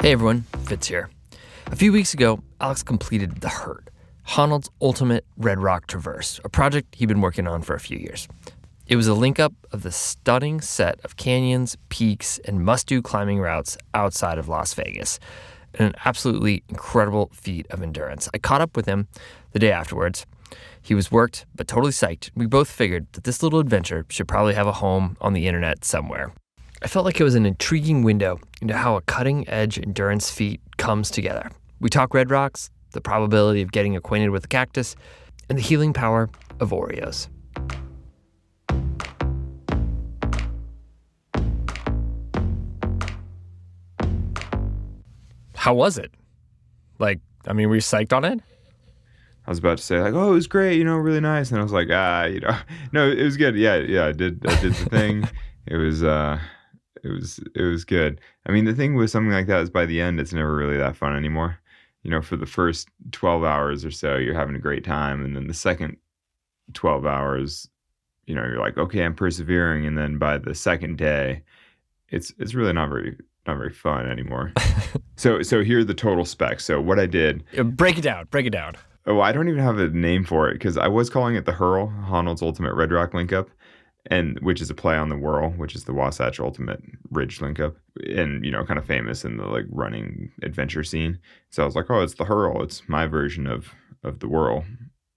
Hey everyone, Fitz here. A few weeks ago, Alex completed The Hurt, Honnold's ultimate Redrock traverse, a project he'd been working on for a few years. It was a link-up of the stunning set of canyons, peaks, and must-do climbing routes outside of Las Vegas, and an absolutely incredible feat of endurance. I caught up with him the day afterwards. He was worked, but totally psyched. We both figured that this little adventure should probably have a home on the internet somewhere. I felt like it was an intriguing window into how a cutting-edge endurance feat comes together. We talk red rocks, the probability of getting acquainted with a cactus, and the healing power of Oreos. How was it? Were you psyched on it? I was about to say it was great, really nice. And I was like, no, it was good. Yeah, I did the thing. It was good. I mean, the thing with something like that is by the end, it's never really that fun anymore. For the first 12 hours or so, you're having a great time. And then the second 12 hours, you're like, okay, I'm persevering. And then by the second day, it's really not very fun anymore. So here are the total specs. So what I did. Break it down. Oh, I don't even have a name for it because I was calling it the Hurl, Honnold's Ultimate Redrock Link-Up, and which is a play on the Whirl, which is the Wasatch Ultimate Ridge Link-Up, and kind of famous in the running adventure scene. So I was like, it's the Hurl. It's my version of the Whirl,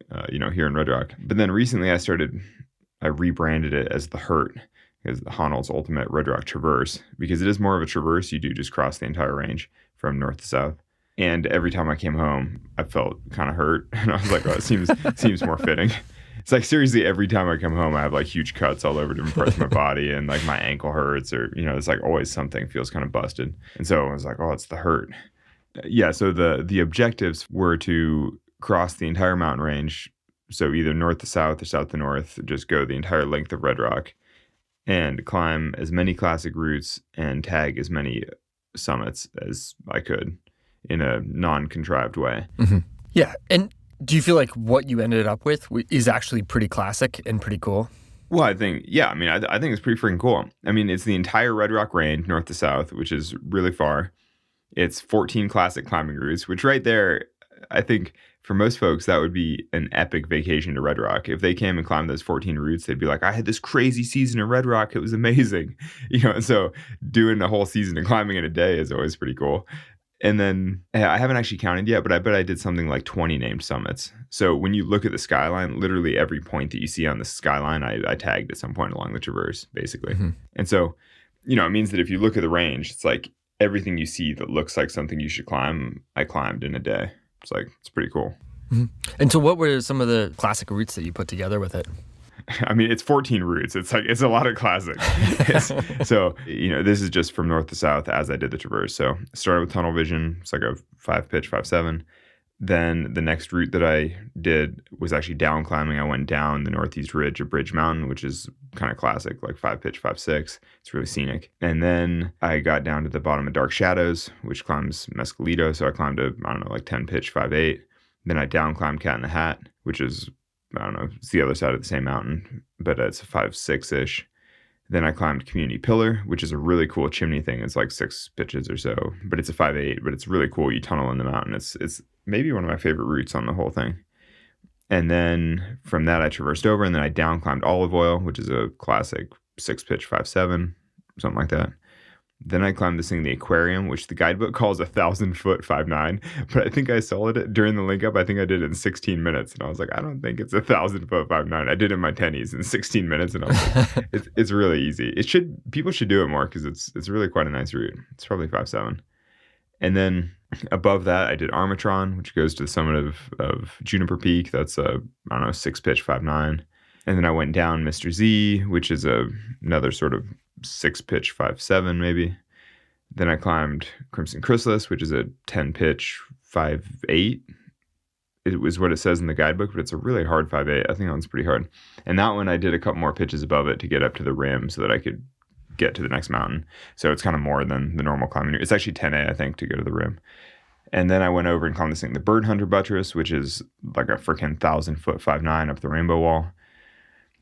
here in Redrock. But then recently I rebranded it as the Hurt, as the Honnold's Ultimate Redrock Traverse, because it is more of a traverse. You do just cross the entire range from north to south. And every time I came home, I felt kind of hurt. And I was like, it seems more fitting. It's like, seriously, every time I come home, I have huge cuts all over different parts of my body. And my ankle hurts or, it's always something feels kind of busted. And so I was like, it's the Hurt. Yeah, so the objectives were to cross the entire mountain range. So either north to south or south to north, just go the entire length of Redrock and climb as many classic routes and tag as many summits as I could in a non-contrived way. Mm-hmm. Yeah. And do you feel like what you ended up with is actually pretty classic and pretty cool? Well, I think it's pretty freaking cool. I mean, it's the entire Redrock range, north to south, which is really far. It's 14 classic climbing routes, which right there, I think for most folks, that would be an epic vacation to Redrock. If they came and climbed those 14 routes, they'd be like, I had this crazy season of Redrock. It was amazing. And so doing a whole season and climbing in a day is always pretty cool. And then I haven't actually counted yet, but I bet I did something like 20 named summits. So when you look at the skyline, literally every point that you see on the skyline, I tagged at some point along the traverse, basically. Mm-hmm. And so, it means that if you look at the range, it's like everything you see that looks like something you should climb, I climbed in a day. It's pretty cool. Mm-hmm. And so what were some of the classic routes that you put together with it? I mean, it's 14 routes. It's a lot of classics. So, this is just from north to south as I did the traverse. So I started with tunnel vision. It's like a 5-pitch, 5-7. Then the next route that I did was actually down climbing. I went down the northeast ridge of Bridge Mountain, which is kind of classic, like 5-pitch, 5-6. It's really scenic. And then I got down to the bottom of Dark Shadows, which climbs Mescalito. So I climbed 10-pitch, 5-8. Then I down climbed Cat in the Hat, which is, it's the other side of the same mountain, but it's a 5-6-ish. Then I climbed Community Pillar, which is a really cool chimney thing. It's like 6 pitches or so, but it's a 5-8, but it's really cool. You tunnel in the mountain. It's maybe one of my favorite routes on the whole thing. And then from that, I traversed over, and then I down climbed Olive Oil, which is a classic 6-pitch, 5-7, something like that. Then I climbed this thing, the Aquarium, which the guidebook calls 1,000-foot 5-9. But I think I solid it during the link up. I think I did it in 16 minutes. And I was like, I don't think it's 1,000-foot 5-9. I did it in my tennies in 16 minutes. And I was like, it's really easy. People should do it more because it's really quite a nice route. It's probably 5-7. And then above that, I did Armatron, which goes to the summit of Juniper Peak. That's a 6-pitch 5-9. And then I went down Mr. Z, which is another sort of 6-pitch 5-7 maybe. Then I climbed Crimson Chrysalis, which is a 10-pitch 5-8. It was what it says in the guidebook, but it's a really hard 5-8. I think that one's pretty hard. And that one I did a couple more pitches above it to get up to the rim so that I could get to the next mountain. So it's kind of more than the normal climbing. It's actually 10A, I think, to go to the rim. And then I went over and climbed this thing, the Bird Hunter Buttress, which is like a freaking 1,000-foot 5-9 up the Rainbow Wall.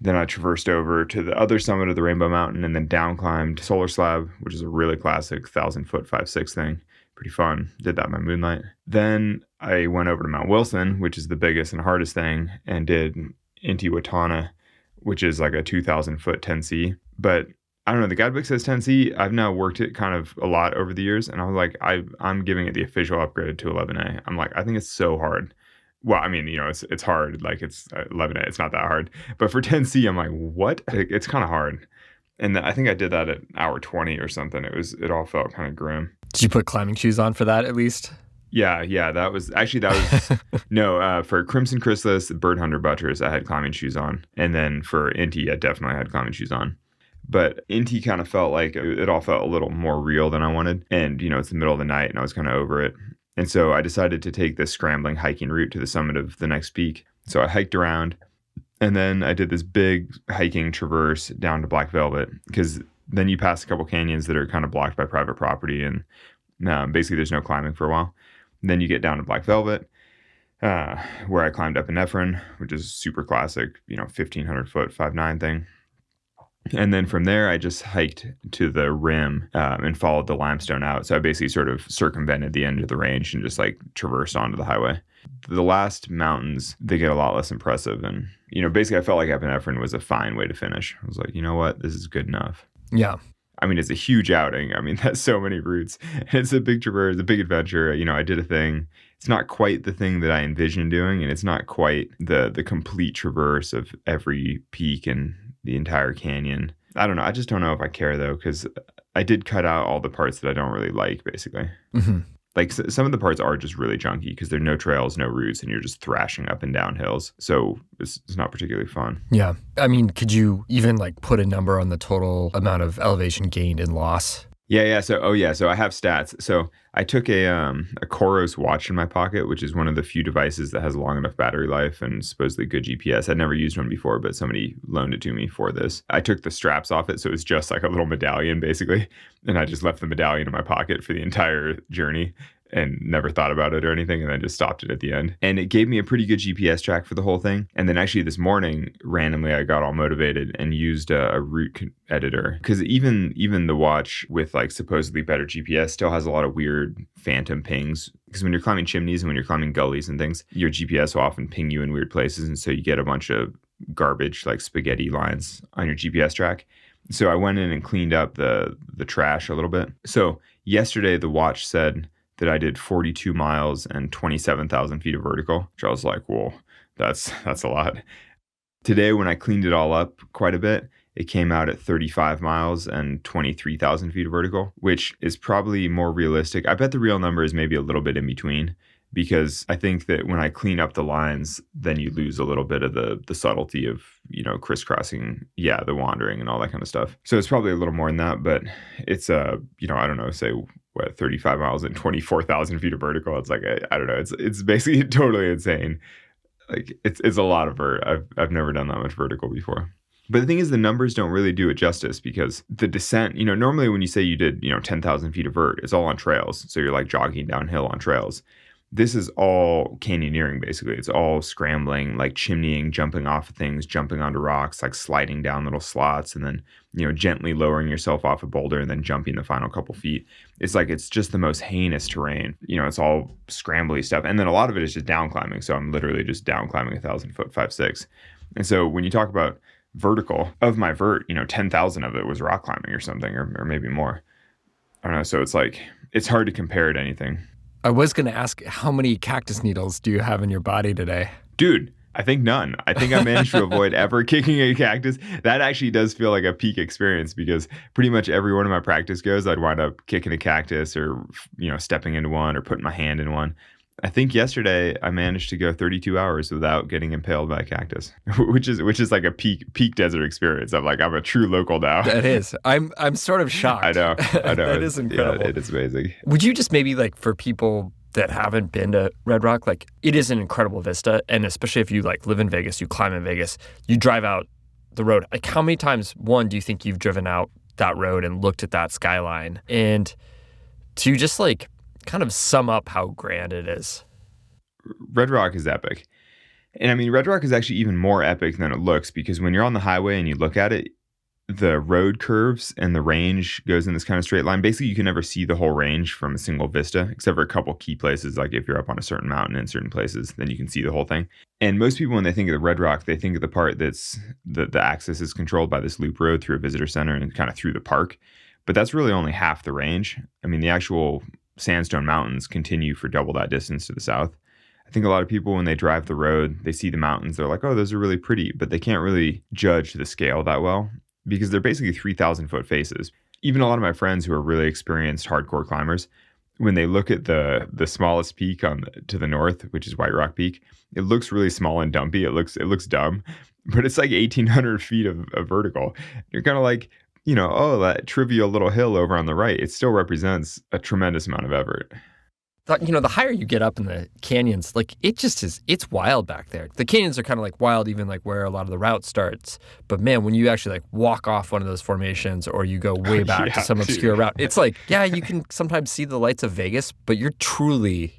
Then I traversed over to the other summit of the Rainbow Mountain and then down climbed Solar Slab, which is a really classic 1,000-foot 5-6 thing. pretty fun. Did that by Moonlight. Then I went over to Mount Wilson, which is the biggest and hardest thing, and did Intihuatana, which is like a 2,000 foot 10C. But I don't know, the guidebook says 10C. I've now worked it kind of a lot over the years, and I was like, I'm giving it the official upgrade to 11A. I'm like, I think it's so hard. Well, I mean, it's hard. Like, it's 11A. It's not that hard. But for 10C, I'm like, what? It's kind of hard. And I think I did that at hour 20 or something. It all felt kind of grim. Did you put climbing shoes on for that at least? Yeah. That was no, for Crimson Chrysalis, Bird Hunter Buttress, I had climbing shoes on. And then for Inti, I definitely had climbing shoes on. But Inti kind of felt like it all felt a little more real than I wanted. And, it's the middle of the night and I was kind of over it. And so I decided to take this scrambling hiking route to the summit of the next peak. So I hiked around, and then I did this big hiking traverse down to Black Velvet, because then you pass a couple canyons that are kind of blocked by private property, and basically there's no climbing for a while. Then you get down to Black Velvet, where I climbed Epinephrine, which is super classic, 1,500 foot 5.9 thing. And then from there, I just hiked to the rim and followed the limestone out. So I basically sort of circumvented the end of the range and just like traversed onto the highway. The last mountains, they get a lot less impressive. And, basically I felt like Epinephrine was a fine way to finish. I was like, you know what? This is good enough. Yeah. I mean, it's a huge outing. I mean, that's so many routes. It's a big traverse, a big adventure. I did a thing. It's not quite the thing that I envisioned doing, and it's not quite the complete traverse of every peak and the entire canyon. I don't know. I just don't know if I care, though, because I did cut out all the parts that I don't really like, basically. Mm-hmm. Like, some of the parts are just really chunky because there are no trails, no routes, and you're just thrashing up and down hills. So it's not particularly fun. Yeah. I mean, could you even like put a number on the total amount of elevation gained and loss? Yeah. So I have stats. So I took a Coros watch in my pocket, which is one of the few devices that has long enough battery life and supposedly good GPS. I'd never used one before, but somebody loaned it to me for this. I took the straps off it, so it was just like a little medallion, basically. And I just left the medallion in my pocket for the entire journey and never thought about it or anything, and then just stopped it at the end. And it gave me a pretty good GPS track for the whole thing. And then actually this morning, randomly, I got all motivated and used a route editor, because even the watch with like supposedly better GPS still has a lot of weird phantom pings, because when you're climbing chimneys and when you're climbing gullies and things, your GPS will often ping you in weird places, and so you get a bunch of garbage like spaghetti lines on your GPS track. So I went in and cleaned up the trash a little bit. So yesterday the watch said that I did 42 miles and 27,000 feet of vertical, which I was like, whoa, that's a lot. Today, when I cleaned it all up quite a bit, it came out at 35 miles and 23,000 feet of vertical, which is probably more realistic. I bet the real number is maybe a little bit in between, because I think that when I clean up the lines, then you lose a little bit of the subtlety of, crisscrossing, the wandering and all that kind of stuff. So it's probably a little more than that, but it's, I don't know, say, 35 miles and 24,000 feet of vertical. It's like, I don't know. It's basically totally insane. Like it's a lot of vert. I've never done that much vertical before. But the thing is, the numbers don't really do it justice, because the descent, normally when you say you did, 10,000 feet of vert, it's all on trails. So you're like jogging downhill on trails. This is all canyoneering, basically. It's all scrambling, like chimneying, jumping off of things, jumping onto rocks, like sliding down little slots, and then, gently lowering yourself off a boulder and then jumping the final couple feet. It's like, it's just the most heinous terrain. It's all scrambly stuff. And then a lot of it is just down climbing. So I'm literally just down climbing 1,000 foot, 5.6. And so when you talk about vertical, of my vert, 10,000 of it was rock climbing or something, or maybe more. I don't know. So it's like, it's hard to compare to anything. I was going to ask, how many cactus needles do you have in your body today? Dude, I think none. I think I managed to avoid ever kicking a cactus. That actually does feel like a peak experience, because pretty much every one of my practice goes, I'd wind up kicking a cactus or, stepping into one or putting my hand in one. I think yesterday I managed to go 32 hours without getting impaled by a cactus, which is like a peak desert experience. I'm a true local now. That is. I'm sort of shocked. I know. That is incredible. Yeah, it is amazing. Would you just maybe, like, for people that haven't been to Redrock, like, it is an incredible vista, and especially if you like live in Vegas, you climb in Vegas, you drive out the road. Like, how many times, one, do you think you've driven out that road and looked at that skyline? And to just like kind of sum up how grand it is. Redrock is epic. And I mean, Redrock is actually even more epic than it looks, because when you're on the highway and you look at it, the road curves and the range goes in this kind of straight line. Basically, you can never see the whole range from a single vista, except for a couple key places. Like if you're up on a certain mountain in certain places, then you can see the whole thing. And most people, when they think of the Redrock, they think of the part that's the axis is controlled by this loop road through a visitor center and kind of through the park. But that's really only half the range. I mean, the actual sandstone mountains continue for double that distance to the south. I think a lot of people, when they drive the road, they see the mountains, they're like, oh, those are really pretty, but they can't really judge the scale that well because they're basically 3,000 foot faces. Even a lot of my friends who are really experienced hardcore climbers, when they look at the smallest peak to the north, which is White Rock Peak, it looks really small and dumpy. It looks dumb, but it's like 1,800 feet of vertical. You're kind of like, oh, that trivial little hill over on the right, it still represents a tremendous amount of effort. The higher you get up in the canyons, like it's wild back there. The canyons are kind of like wild, even like where a lot of the route starts. But man, when you actually like walk off one of those formations or you go way back to some obscure route, it's like, yeah, you can sometimes see the lights of Vegas, but you're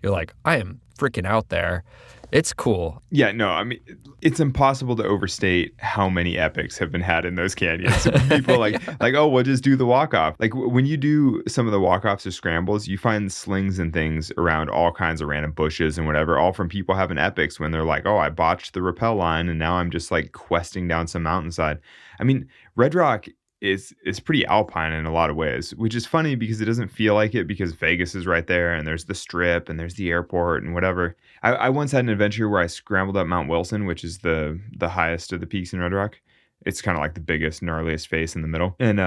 like, I am freaking out there. It's cool. Yeah, no, I mean, it's impossible to overstate how many epics have been had in those canyons. People like, oh, we'll just do the walk-off. Like when you do some of the walk-offs or scrambles, you find slings and things around all kinds of random bushes and whatever, all from people having epics when they're like, oh, I botched the rappel line and now I'm just like questing down some mountainside. I mean, Redrock is pretty alpine in a lot of ways, which is funny because it doesn't feel like it because Vegas is right there and there's the strip and there's the airport and whatever. I once had an adventure where I scrambled up Mount Wilson, which is the highest of the peaks in Redrock. It's kind of like the biggest, gnarliest face in the middle. And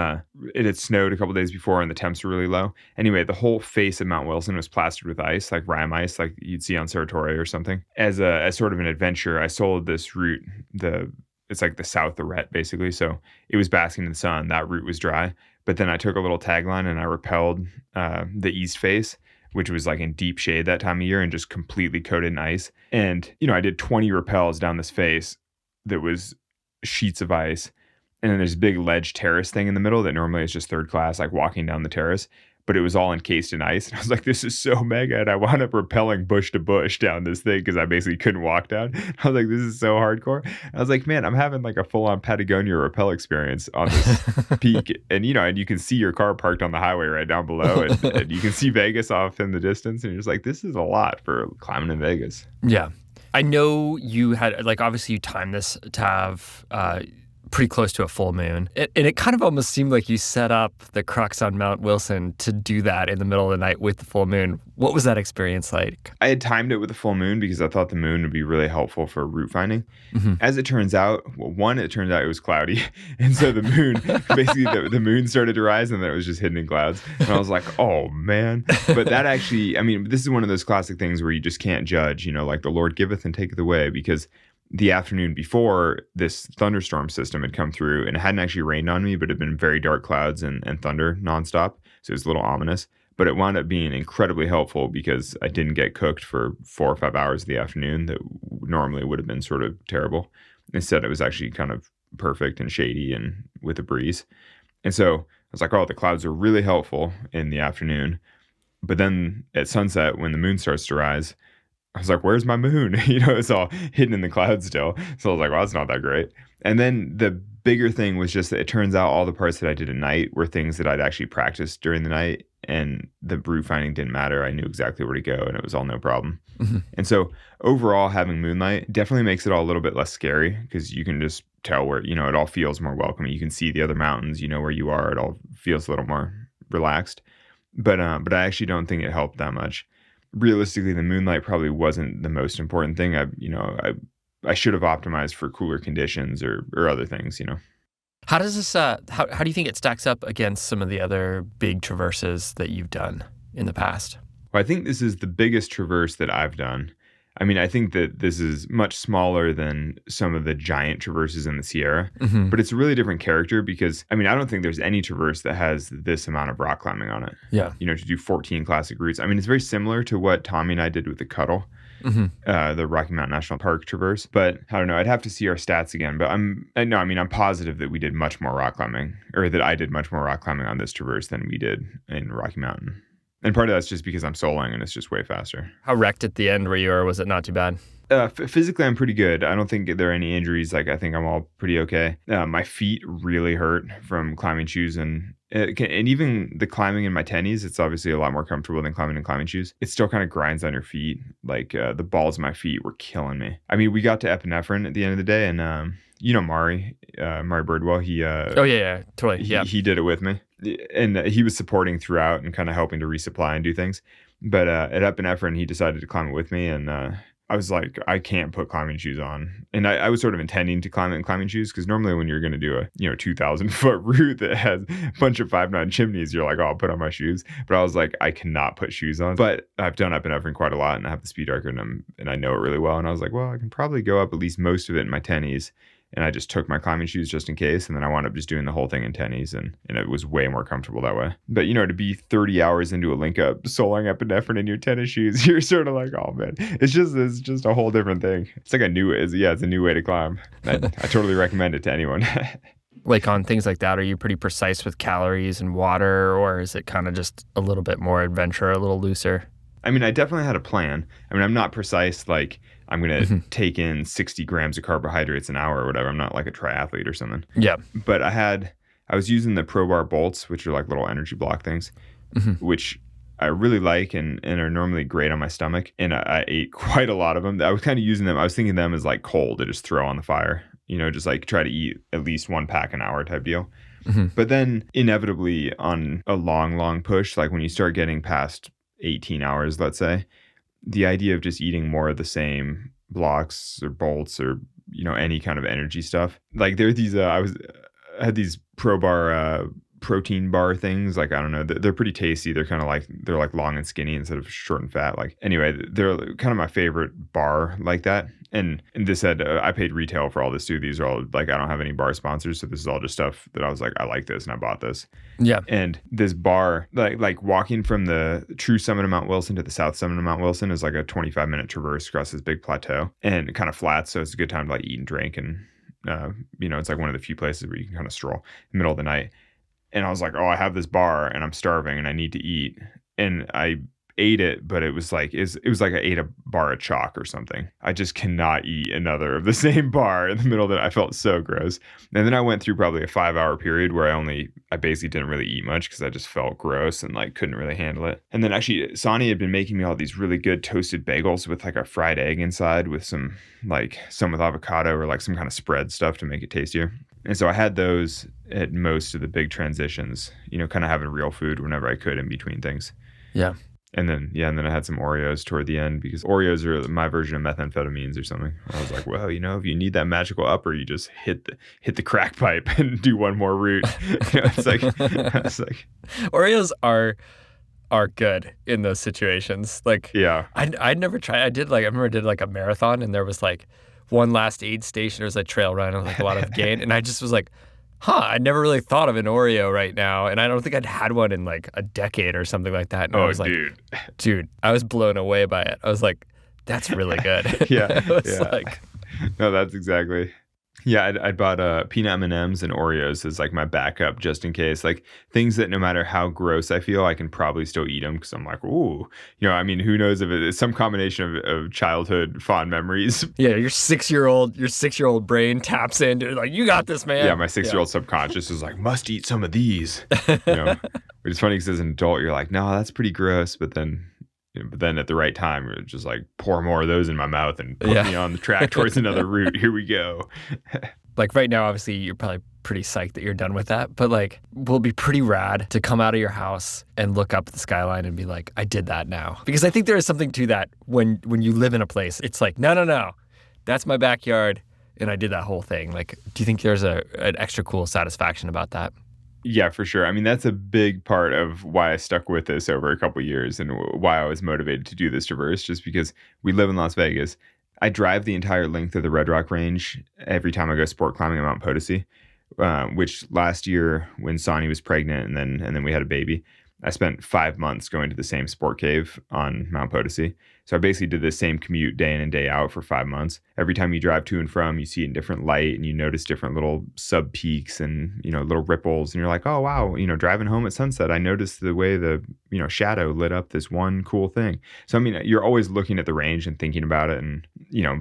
it had snowed a couple days before and the temps were really low. Anyway, the whole face of Mount Wilson was plastered with ice, like rime ice, like you'd see on Saratoria or something. As sort of an adventure, I soloed this route, it's like the South Arete, basically. So it was basking in the sun. That route was dry. But then I took a little tagline and I rappelled the east face, which was like in deep shade that time of year and just completely coated in ice. And, I did 20 rappels down this face that was sheets of ice. And then there's a big ledge terrace thing in the middle that normally is just third class, like walking down the terrace. But it was all encased in ice. And I was like, this is so mega. And I wound up rappelling bush to bush down this thing because I basically couldn't walk down. I was like, this is so hardcore. I was like, man, I'm having like a full-on Patagonia rappel experience on this peak. And, and you can see your car parked on the highway right down below. And you can see Vegas off in the distance. And you're just like, this is a lot for climbing in Vegas. Yeah. I know you had, like, obviously you timed this to have pretty close to a full moon. And it kind of almost seemed like you set up the crux on Mount Wilson to do that in the middle of the night with the full moon. What was that experience like? I had timed it with the full moon because I thought the moon would be really helpful for route finding. Mm-hmm. As it turns out, it turns out it was cloudy. And so the moon, basically the moon started to rise and then it was just hidden in clouds. And I was like, oh man. But that actually, I mean, this is one of those classic things where you just can't judge, like the Lord giveth and taketh away, because the afternoon before, this thunderstorm system had come through and it hadn't actually rained on me, but it had been very dark clouds and thunder nonstop. So it was a little ominous, but it wound up being incredibly helpful because I didn't get cooked for 4 or 5 hours of the afternoon that normally would have been sort of terrible. Instead, it was actually kind of perfect and shady and with a breeze. And so I was like, oh, the clouds are really helpful in the afternoon. But then at sunset, when the moon starts to rise, I was like, where's my moon? It's all hidden in the clouds still. So I was like, well, that's not that great. And then the bigger thing was just that it turns out all the parts that I did at night were things that I'd actually practiced during the night. And the route finding didn't matter. I knew exactly where to go and it was all no problem. Mm-hmm. And so overall, having Moonlight definitely makes it all a little bit less scary because you can just tell where, it all feels more welcoming. You can see the other mountains, where you are. It all feels a little more relaxed. But I actually don't think it helped that much. Realistically, the Moonlight probably wasn't the most important thing. I should have optimized for cooler conditions or other things, How does this, how do you think it stacks up against some of the other big traverses that you've done in the past? Well, I think this is the biggest traverse that I've done. I mean, I think that this is much smaller than some of the giant traverses in the Sierra, mm-hmm. but it's a really different character because, I don't think there's any traverse that has this amount of rock climbing on it. Yeah. To do 14 classic routes. It's very similar to what Tommy and I did with the Cuddle, mm-hmm. The Rocky Mountain National Park traverse. But I don't know, I'd have to see our stats again. But I'm positive that we did much more rock climbing, or that I did much more rock climbing on this traverse than we did in Rocky Mountain. And part of that's just because I'm soloing and it's just way faster. How wrecked at the end were you, or was it not too bad? Physically, I'm pretty good. I don't think there are any injuries. Like, I think I'm all pretty okay. My feet really hurt from climbing shoes, and even the climbing in my tennies, it's obviously a lot more comfortable than climbing in climbing shoes. It still kind of grinds on your feet. Like, the balls of my feet were killing me. I mean, we got to epinephrine at the end of the day, and Mari Birdwell, totally. He did it with me, and he was supporting throughout and kind of helping to resupply and do things. But at epinephrine, he decided to climb it with me, and I was like, I can't put climbing shoes on. And I was sort of intending to climb it in climbing shoes, because normally when you're going to do a 2,000-foot route that has a bunch of 5'9" chimneys, you're like, oh, I'll put on my shoes. But I was like, I cannot put shoes on. But I've done epinephrine quite a lot, and I have the speed archer, and I know it really well. And I was like, well, I can probably go up at least most of it in my tennies. And I just took my climbing shoes just in case. And then I wound up just doing the whole thing in tennies. And it was way more comfortable that way. But, to be 30 hours into a link up, soloing epinephrine in your tennis shoes, you're sort of like, oh, man, it's just a whole different thing. It's like it's a new way to climb. I totally recommend it to anyone. Like on things like that, are you pretty precise with calories and water, or is it kind of just a little bit more adventure, a little looser? I mean, I definitely had a plan. I mean, I'm not precise, like I'm going to take in 60 grams of carbohydrates an hour or whatever. I'm not like a triathlete or something. Yeah. But I was using the Pro Bar bolts, which are like little energy block things, which I really like and are normally great on my stomach. And I ate quite a lot of them. I was kind of using them. I was thinking of them as like coal to just throw on the fire, just like try to eat at least 1 pack an hour type deal. But then inevitably on a long push, like when you start getting past 18 hours, let's say, the idea of just eating more of the same blocks or bolts or, any kind of energy stuff. Like there are these, I had these Pro Bar protein bar things. Like, I don't know, they're pretty tasty. They're kind of like, they're like long and skinny instead of short and fat. Like, anyway, they're kind of my favorite bar like that. And this had, I paid retail for all this too. These are all like, I don't have any bar sponsors. So this is all just stuff that I was like, I like this and I bought this. Yeah. And this bar, like walking from the true summit of Mount Wilson to the south summit of Mount Wilson is like a 25-minute traverse across this big plateau and kind of flat. So it's a good time to like eat and drink. And, it's like one of the few places where you can kind of stroll in the middle of the night. And I was like, oh, I have this bar and I'm starving and I need to eat. And I ate it, but it was like I ate a bar of chalk or something. I just cannot eat another of the same bar in the middle of the night. I felt so gross. And then I went through probably a 5-hour period where I basically didn't really eat much because I just felt gross and like couldn't really handle it. And then actually Sonny had been making me all these really good toasted bagels with like a fried egg inside with some with avocado or like some kind of spread stuff to make it tastier. And so I had those at most of the big transitions, kind of having real food whenever I could in between things. Yeah. And then I had some Oreos toward the end because Oreos are my version of methamphetamines or something. I was like, well, if you need that magical upper, you just hit the crack pipe and do one more route. It's like Oreos are good in those situations. Like, yeah, I'd never tried. I remember I did like a marathon and there was like one last aid station. There was a trail run and like a lot of gain. And I just was like, I never really thought of an Oreo right now. And I don't think I'd had one in like a decade or something like that. And I was like, dude, I was blown away by it. I was like, that's really good. Yeah. Like, no, that's exactly. Yeah, I bought peanut M&Ms and Oreos as like my backup just in case. Like things that no matter how gross I feel, I can probably still eat them because I'm like, ooh, I mean, who knows if it's some combination of childhood fond memeries. Yeah, your 6-year-old brain taps in. You're like, you got this, man. Yeah, my 6-year-old subconscious is like, must eat some of these. Which is funny because as an adult, you're like, no, that's pretty gross. But then at the right time, you're just like, pour more of those in my mouth and put me on the track towards another route. Here we go. Like right now, obviously, you're probably pretty psyched that you're done with that. But like, will be pretty rad to come out of your house and look up at the skyline and be like, I did that now. Because I think there is something to that when you live in a place. It's like, no, that's my backyard and I did that whole thing. Like, do you think there's an extra cool satisfaction about that? Yeah, for sure. I mean, that's a big part of why I stuck with this over a couple of years and why I was motivated to do this traverse, just because we live in Las Vegas. I drive the entire length of the Redrock range every time I go sport climbing on Mount Potosi, which last year when Sonny was pregnant and then we had a baby, I spent 5 months going to the same sport cave on Mount Potosi. So I basically did the same commute day in and day out for 5 months. Every time you drive to and from, you see it in different light and you notice different little sub peaks and, little ripples. And you're like, oh, wow, driving home at sunset, I noticed the way the, shadow lit up this one cool thing. So, you're always looking at the range and thinking about it and,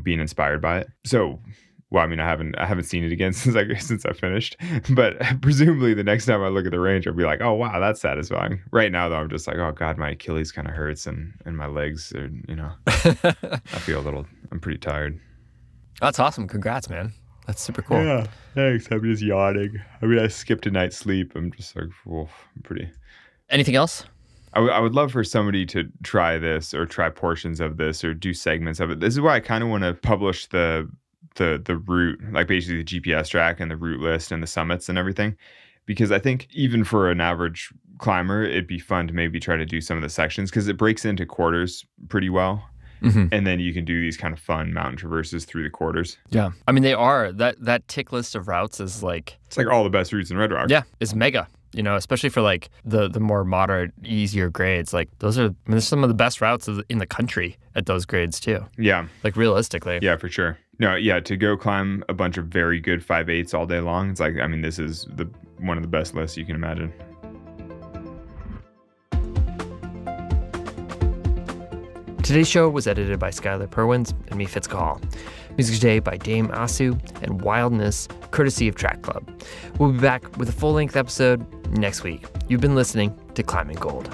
being inspired by it. So, well, I haven't seen it again since I finished, but presumably the next time I look at the range, I'll be like, oh, wow, that's satisfying. Right now, though, I'm just like, oh, God, my Achilles kind of hurts and my legs are, I feel I'm pretty tired. That's awesome. Congrats, man. That's super cool. Yeah, thanks. I'm just yawning. I skipped a night's sleep. I'm just like, I'm pretty. Anything else? I would love for somebody to try this or try portions of this or do segments of it. This is why I kind of want to publish the route, like basically the GPS track and the route list and the summits and everything, because I think even for an average climber, it'd be fun to maybe try to do some of the sections because it breaks into quarters pretty well. Mm-hmm. And then you can do these kind of fun mountain traverses through the quarters. Yeah. They are, that tick list of routes is like... It's like all the best routes in Redrock. Yeah, it's mega. Especially for like the more moderate, easier grades. Like those are, there's some of the best routes in the country at those grades too. Yeah. Like realistically. Yeah, for sure. No, yeah, to go climb a bunch of very good 5/8s all day long, it's like, this is one of the best lists you can imagine. Today's show was edited by Skylar Perwins and me, Fitz Cahall. Music today by Dame Asu and Wildness, courtesy of Track Club. We'll be back with a full-length episode next week. You've been listening to Climbing Gold.